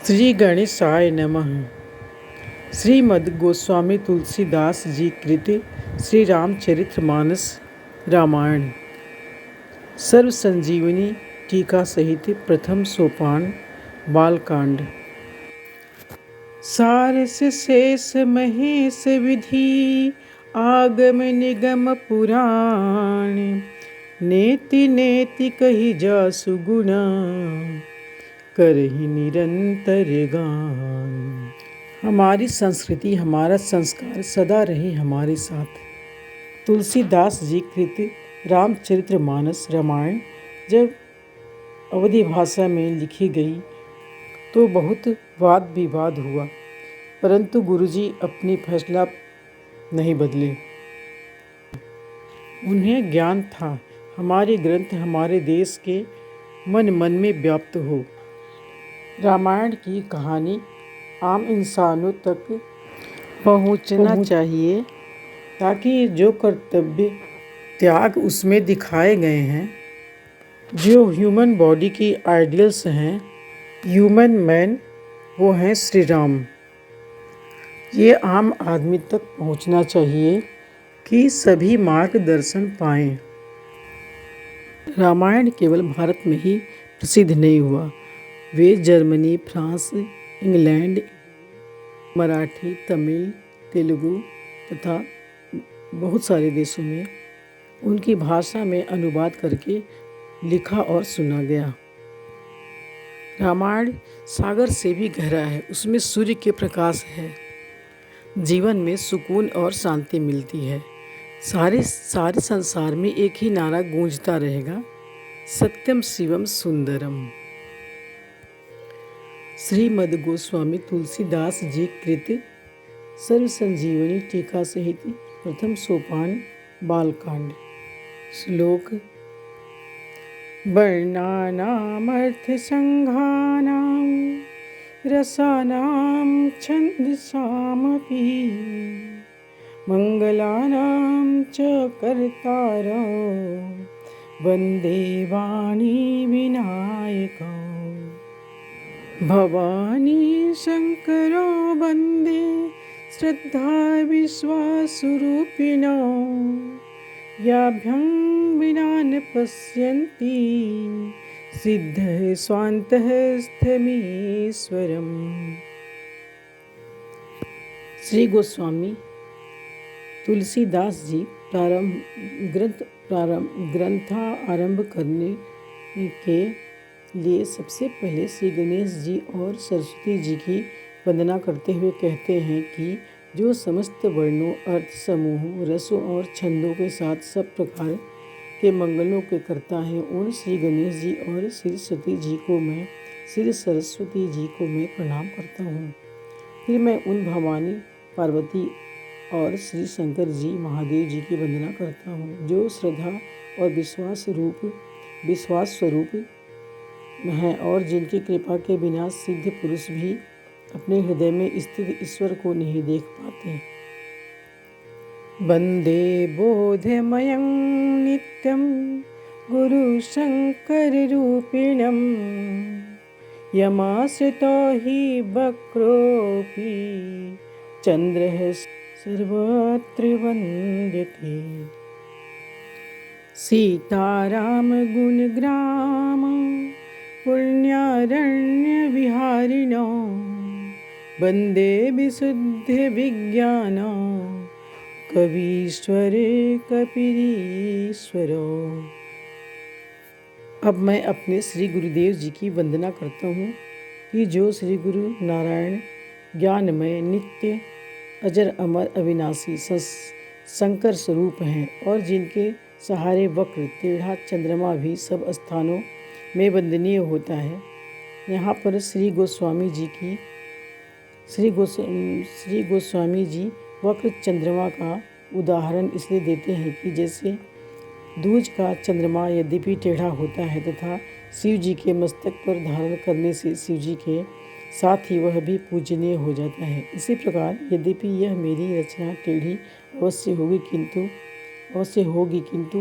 श्री गणेशाय नमः। श्रीमद् गोस्वामी तुलसीदास जी कृत श्री रामचरितमानस रामायण सर्व संजीवनी टीका सहित प्रथम सोपान बालकांड। सारस शेष महेश विधि आगम निगम पुराण नेति नेति कही जासु गुणा करहि निरंतर गान। हमारी संस्कृति हमारा संस्कार सदा रहे हमारे साथ। तुलसीदास जी कृत रामचरितमानस रामायण जब अवधी भाषा में लिखी गई तो बहुत वाद विवाद हुआ, परंतु गुरुजी अपनी फैसला नहीं बदले। उन्हें ज्ञान था हमारे ग्रंथ हमारे देश के मन मन में व्याप्त हो। रामायण की कहानी आम इंसानों तक पहुंचना चाहिए ताकि जो कर्तव्य त्याग उसमें दिखाए गए हैं, जो ह्यूमन बॉडी की आइडियल्स हैं, ह्यूमन मैन, वो हैं श्री राम। ये आम आदमी तक पहुंचना चाहिए कि सभी मार्गदर्शन पाएं। रामायण केवल भारत में ही प्रसिद्ध नहीं हुआ, वे Germany, France, England, Marathi, Tamil, Telugu तथा बहुत सारे देशों में उनकी भाषा में अनुवाद करके लिखा और सुना गया। रामायण सागर से भी गहरा है, उसमें सूर्य के प्रकाश है। जीवन में सुकून और शांति मिलती है। सारे संसार में एक ही नारा गूंजता रहेगा, सत्यम शिवम सुंदरम। श्रीमद् गोस्वामी तुलसीदास जी कृत सर्व संजीवनी टीका सहित प्रथम सोपान बालकांड। श्लोक। वर्णानामर्थ संघानां रसानां छन्दसामपि मंगलानां च कर्तारौ वन्दे वाणी विनायकौ। भवानी शंकरो वन्दे श्रद्धा विश्वासरूपिणो याभ्यां विना न पश्यन्ति सिद्धः स्वान्तः स्थमीश्वरम्। श्री गोस्वामी तुलसीदास जी ग्रंथा आरंभ करने के लिए सबसे पहले श्री गणेश जी और सरस्वती जी की वंदना करते हुए कहते हैं कि जो समस्त वर्णों, अर्थ समूहों, रसों और छंदों के साथ सब प्रकार के मंगलों के कर्ता हैं, उन श्री गणेश जी और श्री सरस्वती जी को मैं प्रणाम करता हूँ। फिर मैं उन भवानी, पार्वती और श्री शंकर जी, महादेव जी की वंदना करता हूँ, जो श्रद्धा और विश्वास स्वरूप हैं और जिनकी कृपा के बिना सिद्ध पुरुष भी अपने हृदय में स्थित ईश्वर को नहीं देख पाते। वंदे बोधमयं नित्यं गुरु शंकर रूपिणं यमाश्रितो हि वक्रोऽपि चंद्रः सर्वत्र वन्द्यते। सीताराम गुणग्राम पुण्यारण्य विहारिणो वन्दे विशुद्ध विज्ञानो कवीश्वरे कपीश्वरो। अब मैं अपने श्री गुरुदेव जी की वंदना करता हूँ कि जो श्री गुरु नारायण ज्ञानमय, नित्य, अजर अमर, अविनाशी शंकर स्वरूप हैं और जिनके सहारे वक्र टेढ़ा चंद्रमा भी सब स्थानों में वंदनीय होता है। यहाँ पर श्री गोस्वामी जी वक्र चंद्रमा का उदाहरण इसलिए देते हैं कि जैसे दूज का चंद्रमा यद्यपि टेढ़ा होता है तथा शिव जी के मस्तक पर धारण करने से शिव जी के साथ ही वह भी पूजनीय हो जाता है। इसी प्रकार यद्यपि यह मेरी रचना टेढ़ी अवश्य होगी किंतु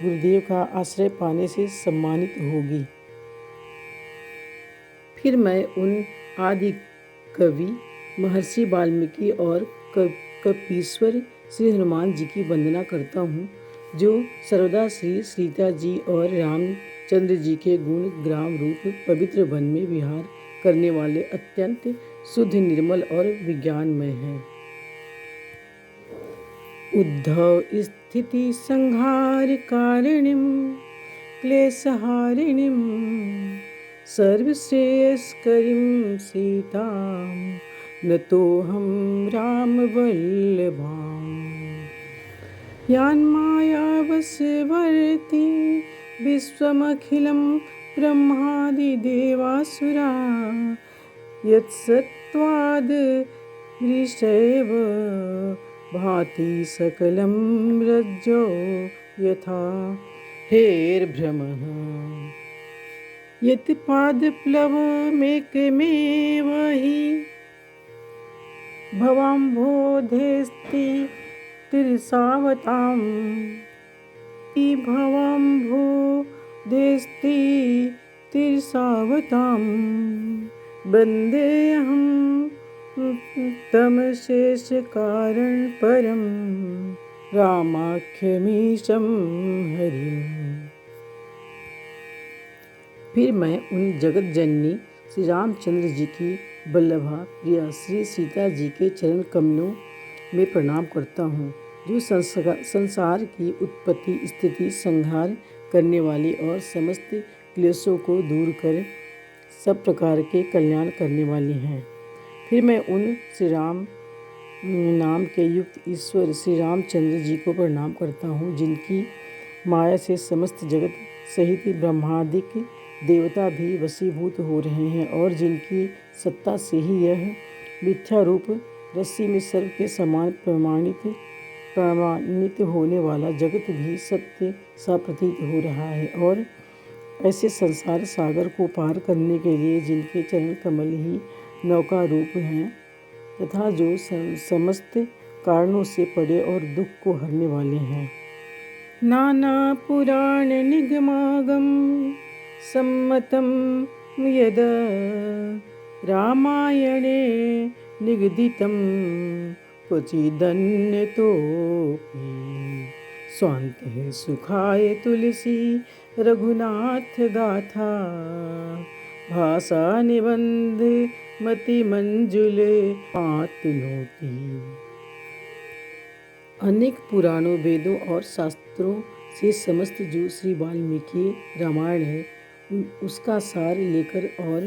गुरुदेव का आश्रय पाने से सम्मानित होगी। फिर मैं उन आदि कवि महर्षि वाल्मीकि और कपीश्वर श्री हनुमान जी की वंदना करता हूँ, जो सर्वदा श्री सीता जी और रामचंद्र जी के गुण ग्राम रूप पवित्र वन में विहार करने वाले अत्यंत शुद्ध, निर्मल और विज्ञानमय हैं। उद्धव स्थिति संहार कारिणीं क्लेशहारिणीं सर्वश्रेयस्करीं सीतां नतोऽहं रामवल्लभाम्। यान्मायावशवर्ती विश्वमखिलं ब्रह्मादिदेवासुरा यत्सत्त्वाद्दृशैव भाति सकलं रज्जो यथा हेर्भ्रमः। यत्पादप्लवमेकमेव हि भवाम्भोधेस्ति तिरसावतां वन्देऽहं तमशेषकारणपरं रामाख्यमीशं हरिम्। फिर मैं उन जगत जननी श्री रामचंद्र जी की वल्लभा प्रिया श्री सीता जी के चरण कमलों में प्रणाम करता हूँ, जो संसार की उत्पत्ति, स्थिति, संहार करने वाली और समस्त क्लेशों को दूर कर सब प्रकार के कल्याण करने वाली हैं। फिर मैं उन श्री राम नाम के युक्त ईश्वर श्री रामचंद्र जी को प्रणाम करता हूँ, जिनकी माया से समस्त जगत सहित ब्रह्मादिक देवता भी वशीभूत हो रहे हैं और जिनकी सत्ता से ही यह मिथ्या रूप रस्सी में सर्प के समान प्रमाणित होने वाला जगत भी सत्य सा प्रतीत हो रहा है। और ऐसे संसार सागर को पार करने के लिए जिनके चरण कमल ही नौका रूप हैं तथा जो समस्त कारणों से पड़े और दुख को हरने वाले हैं। नाना पुराण निगमागम सम्मतं यद रामायणे निगदितं क्वचिदन्यतोऽपि स्वान्तः सुखाय तुलसी रघुनाथ गाथा भाषा निबंध मति मंजुल आत्नोति। अनेक पुराणों, वेदों और शास्त्रों से समस्त जो श्री वाल्मीकि रामायण है उसका सार लेकर और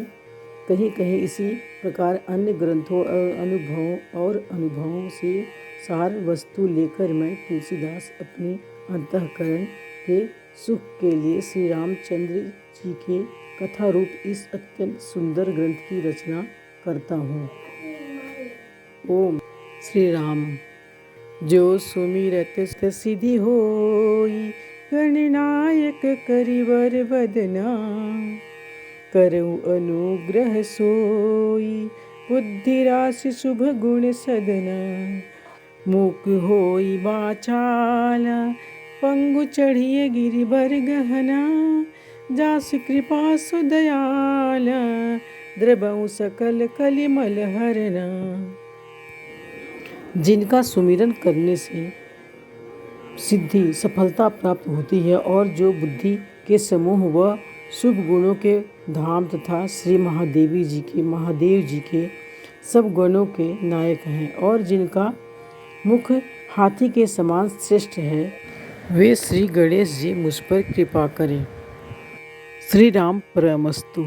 कहीं कहीं इसी प्रकार अन्य ग्रंथों और अनुभवों से सार वस्तु लेकर मैं तुलसीदास अपने अंतःकरण के सुख के लिए श्री रामचंद्र जी के कथा रूप इस अत्यंत सुंदर ग्रंथ की रचना करता हूँ। ओम श्री राम। जो सुमिरत सिद्धि होई गणनायक करिवर बदना करऊँ अनुग्रह सोई बुद्धि राशि शुभ गुण सदना। मूक होई वाचाला पंगु चढ़िए गिरिवर गहना जासु कृपा सुदयाला द्रबऊ सकल कलिमल हरना। जिनका सुमिरन करने से सिद्धि सफलता प्राप्त होती है और जो बुद्धि के समूह व शुभ गुणों के धाम तथा श्री महादेव जी के सब गुणों के नायक हैं और जिनका मुख हाथी के समान श्रेष्ठ है, वे श्री गणेश जी मुझ पर कृपा करें। श्री राम परमस्तु।